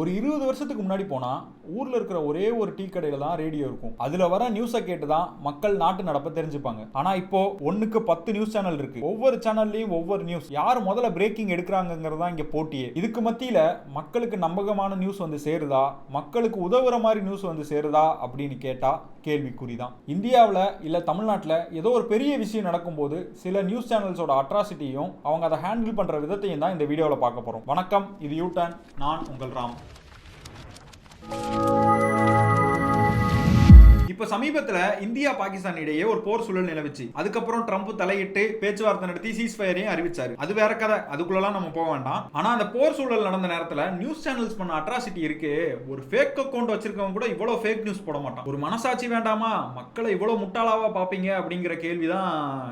ஒரு 20 வருஷத்துக்கு முன்னாடி போனா ஊர்ல இருக்கிற ஒரே ஒரு டீ கடையில தான் ரேடியோ இருக்கும். அதுல வர நியூஸை கேட்டு தான் மக்கள் நாட்டு நடப்ப தெரிஞ்சுப்பாங்க. ஆனா இப்போ 1க்கு 10 நியூஸ் சேனல் இருக்கு. ஒவ்வொரு சேனல்லையும் ஒவ்வொரு நியூஸ். யார் முதல்ல பிரேக்கிங் எடுக்கிறாங்கிறதா இங்க போட்டியே. இதுக்கு மத்தியில மக்களுக்கு நம்பகமான நியூஸ் வந்து சேருதா, மக்களுக்கு உதவுற மாதிரி நியூஸ் வந்து சேருதா அப்படின்னு கேட்டா கேள்விக்குறிதான். இந்தியாவில் இல்ல தமிழ்நாட்டில் ஏதோ ஒரு பெரிய விஷயம் நடக்கும்போது சில நியூஸ் சேனல்ஸோட அட்ராசிட்டியும் அவங்க அதை ஹேண்டில் பண்ற விதத்தையும் தான் இந்த வீடியோவில் பார்க்க போறோம். வணக்கம், இது யூ-டர்ன். நான் உங்கள் ராம். இப்ப சமீபத்துல இந்தியா பாகிஸ்தான் இடையே ஒரு போர் சூழல் நிலவுச்சு. அதுக்கப்புறம் ட்ரம்ப் தலையிட்டு பேச்சுவார்த்தை நடத்தி சீஸ்ஃபயரையும் அறிவிச்சாரு. அது வேற கதை, அதுக்குள்ளலாம் நம்ம போக வேண்டாம். ஆனா அந்த போர் சூழல் நடந்த நேரத்துல நியூஸ் சேனல்ஸ் பண்ண அட்ராசிட்டி இருக்கு. ஒரு ஃபேக் அக்கௌண்ட் வச்சிருக்கவங்க கூட இவ்வளவு ஃபேக் நியூஸ் போட மாட்டான். ஒரு மனசாட்சி வேண்டாமா? மக்களை இவ்வளவு முட்டாளாவா பாப்பீங்க அப்படிங்கிற கேள்விதான்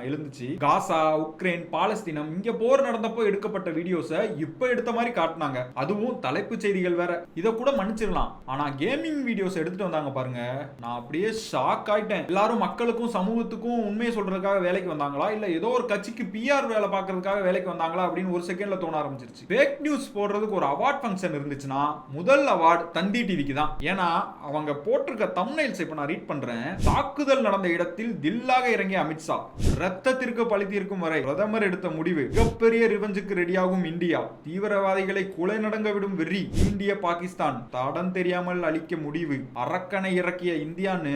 எழுந்துச்சு. காசா, உக்ரைன், பாலஸ்தீனம் இங்க போர் நடந்தப்போ எடுக்கப்பட்ட வீடியோஸை இப்ப எடுத்த மாதிரி காட்டினாங்க. அதுவும் தலைப்பு செய்திகள் வேற. இதை கூட மன்னிச்சிடலாம். ஆனா கேமிங் வீடியோஸ் எடுத்துட்டு வந்தாங்க பாருங்க, நான் அப்படியே ஷாக் ஆயிட்டேன். எல்லாரும் மக்களுக்கும் சமூகத்துக்கும் உண்மையை சொல்றதுக்காக வேலைக்கு வந்தாங்களா, இல்ல ஏதோ ஒரு கட்சிக்கு பிஆர் வேலை பார்க்கறதுக்காக வேலைக்கு வந்தாங்களா அப்படின்னு ஒரு செகண்ட்ல தோண ஆரம்பிச்சிருச்சு. ஃபேக் நியூஸ் போடுறதுக்கு ஒரு அவார்ட் ஃபங்க்ஷன் இருந்துச்சுன்னா முதல் அவார்ட் தந்தி டிவிக்கு தான். ஏன்னா அவங்க போட்டிருக்க தம்ப்நெயில்ஸ் இப்ப நான் ரீட் பண்றேன். தாக்குதல் நடந்த இடத்தில் தில்லாக இறங்கிய அமித்ஷா, ரத்தத்திற்கு பழி தீர்க்கும் வரை பிரதமர் எடுத்த முடிவு, மிகப்பெரிய ரிவெஞ்சுக்கு ரெடியாகும் இந்தியா, தீவிரவாதிகளை கொலை நடங்க விடும் வெறி, இந்திய பாகிஸ்தான் தடம் தெரியாமல் அழிக்க முடிவு, அரக்கனை இறக்கிய இந்தியான்னு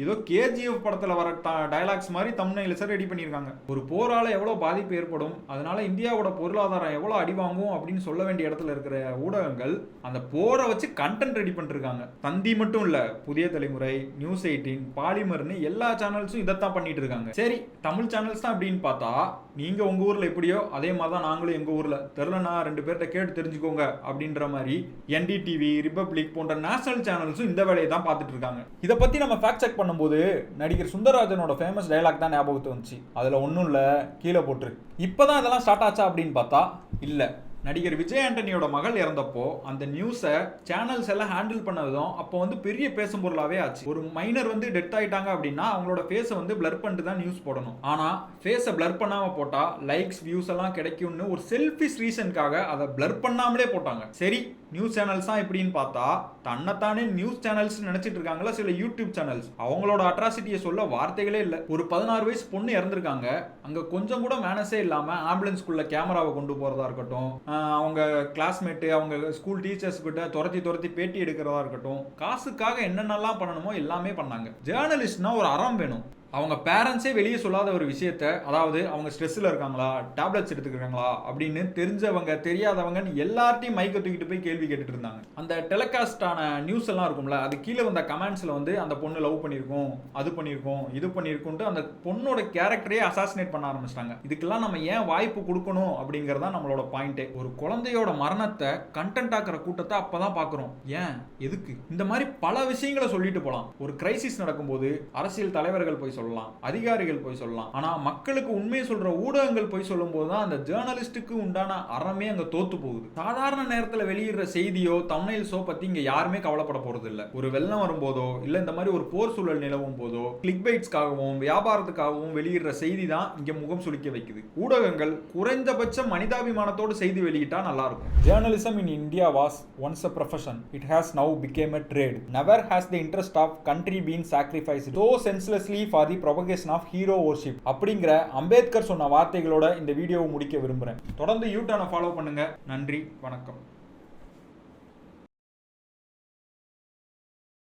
ஏதோ கேஜிஎஃப் படத்துல வர டயலாக்ஸ் மாதிரி தம்ப்நெயில்ஸ் ரெடி பண்ணியிருக்காங்க. ஒரு போரால எவ்வளவு பாதிப்பு ஏற்படும், அதனால இந்தியாவோட பொருளாதாரம் எவ்வளவு அடி வாங்கும் அப்படின்னு சொல்ல வேண்டிய இடத்துல இருக்கிற ஊடகங்கள் அந்த போரை வச்சு கண்டென்ட் ரெடி பண்ணிருக்காங்க. தந்தி மட்டும் இல்ல, புதிய தலைமுறை, நியூஸ் 18, பாலிமர்னு எல்லா சேனல்ஸும் இதைத்தான் பண்ணிட்டு இருக்காங்க. சரி, தமிழ் சேனல்ஸ் தான் அப்படின்னு பார்த்தா நீங்க உங்க ஊர்ல எப்படியோ அதே மாதிரி தான் நாங்களும் எங்க ஊர்ல தெரியலனா 2 பேர்ட்ட கேட்டு தெரிஞ்சுக்கோங்க அப்படின்ற மாதிரி என்டிடிவி, ரிபப்ளிக் போன்ற நேஷனல் சேனல்ஸும் இந்த வேலையை தான் பார்த்துட்டு இருக்காங்க. இதை பத்தி நம்ம ஃபேக்ட் செக் பண்ணும்போது நடிகர் சுந்தரராஜனோட ஃபேமஸ் டயலாக் தான் ஞாபகத்து வந்துச்சு. அதுல ஒன்றும் இல்லை, கீழே போட்டுரு. இப்போதான் இதெல்லாம் ஸ்டார்ட் ஆச்சா அப்படின்னு பார்த்தா இல்லை. நடிகர் விஜய் ஆண்டனியோட மகள் இறந்தப்போ அந்த நியூஸை சேனல்ஸ் எல்லாம் ஹேண்டில் பண்ண விதம் அப்போ வந்து பெரிய பேசும் பொருளாவே ஆச்சு. ஒரு மைனர் வந்து டெத் ஆயிட்டாங்க அப்படின்னா அவங்களோட ஃபேஸை வந்து பிளர் பண்ணிட்டு தான் நியூஸ் போடணும். ஆனா ஃபேஸை பிளர் பண்ணாம போட்டா லைக்ஸ், வியூஸ் எல்லாம் கிடைக்கும்னு ஒரு செல்ஃபிஷ் ரீசனுக்காக அதை பிளர் பண்ணாமலே போட்டாங்க. சரி, நியூஸ் சேனல்ஸ் தான் இப்படின்னு பார்த்தா தன்னைத்தானே நியூஸ் சேனல்ஸ் நினைச்சிட்டு இருக்காங்களா சில யூடியூப் சேனல்ஸ். அவங்களோட அட்ராசிட்டியை சொல்ல வார்த்தைகளே இல்லை. ஒரு 16 வயசு பொண்ணு இறந்திருக்காங்க, அங்க கொஞ்சம் கூட மேனஸே இல்லாம ஆம்புலன்ஸ்குள்ள கேமராவை கொண்டு போறதா இருக்கட்டும், அவங்க கிளாஸ்மேட்டு, அவங்க ஸ்கூல் டீச்சர்ஸ் கிட்ட துரத்தி பேட்டி எடுக்கிறதா இருக்கட்டும், காசுக்காக என்னென்னலாம் பண்ணணுமோ எல்லாமே பண்ணாங்க. ஜேர்னலிஸ்ட்னா ஒரு அறம் வேணும். அவங்க பேரண்ட்ஸே வெளியே சொல்லாத ஒரு விஷயத்த, அதாவது அவங்க ஸ்ட்ரெஸ்ஸில் இருக்காங்களா, டேப்லெட்ஸ் எடுத்துக்கிறாங்களா அப்படின்னு தெரிஞ்சவங்க தெரியாதவங்கன்னு எல்லார்ட்டையும் மைக்கை தூக்கிட்டு போய் கேள்வி கேட்டுட்டு இருந்தாங்க. அந்த டெலிகாஸ்டான நியூஸ் எல்லாம் இருக்கும்ல, அது கீழே வந்த கமெண்ட்ஸில் வந்து அந்த பொண்ணு லவ் பண்ணியிருக்கோம், அது பண்ணியிருக்கோம், இது பண்ணியிருக்கோன்ட்டு அந்த பொண்ணோட கேரக்டரே அசாசினேட் பண்ண ஆரம்பிச்சிட்டாங்க. இதுக்கெல்லாம் நம்ம ஏன் வாய்ப்பு கொடுக்கணும் அப்படிங்கிறதா நம்மளோட பாயிண்டே. ஒரு குழந்தையோட மரணத்தை கண்டென்ட் ஆக்குற கூட்டத்தை அப்பதான் பார்க்குறோம். ஏன், எதுக்கு? இந்த மாதிரி பல விஷயங்களை சொல்லிட்டு போகலாம். ஒரு கிரைசிஸ் நடக்கும்போது அரசியல் தலைவர்கள் போய் சொல்லலாம், அதிகாரிகள் போய் சொல்லலாம். ஆனா மக்களுக்கு உண்மையை சொல்ற ஊடகங்கள் போய் சொல்லும் போதுதான் அந்த ஜேர்னலிஸ்டுக்கு உண்டான அறமே அங்க தோத்து போகுது. சாதாரண நேரத்துல வெளியிடுற செய்தியோ தம்ப்நெயில்ஸோ பத்தி இங்க யாருமே கவலைப்பட போறது இல்ல. ஒரு வெள்ளம் வரும்போதோ இல்ல இந்த மாதிரி ஒரு போர் சூழல் நிலவும் போதோ கிளிக் பைட்ஸ்க்காகவும் வியாபாரத்துக்காகவும் வெளியிடுற செய்தி தான் இங்க முகம் சுளிக்க வைக்குது. ஊடகங்கள் குறைந்தபட்ச மனிதாபிமானத்தோடு செய்தி வெளியிட்டா நல்லா இருக்கும். Journalism in India was once a profession. It has now become a trade. Never has the interest of country been sacrificed so senselessly for the propagation of hero worship அப்படிங்கிற அம்பேத்கர் சொன்ன வார்த்தைகளோட இந்த வீடியோவை முடிக்க விரும்புறேன். தொடர்ந்து யூ-டர்னை ஃபாலோ பண்ணுங்க. நன்றி, வணக்கம்.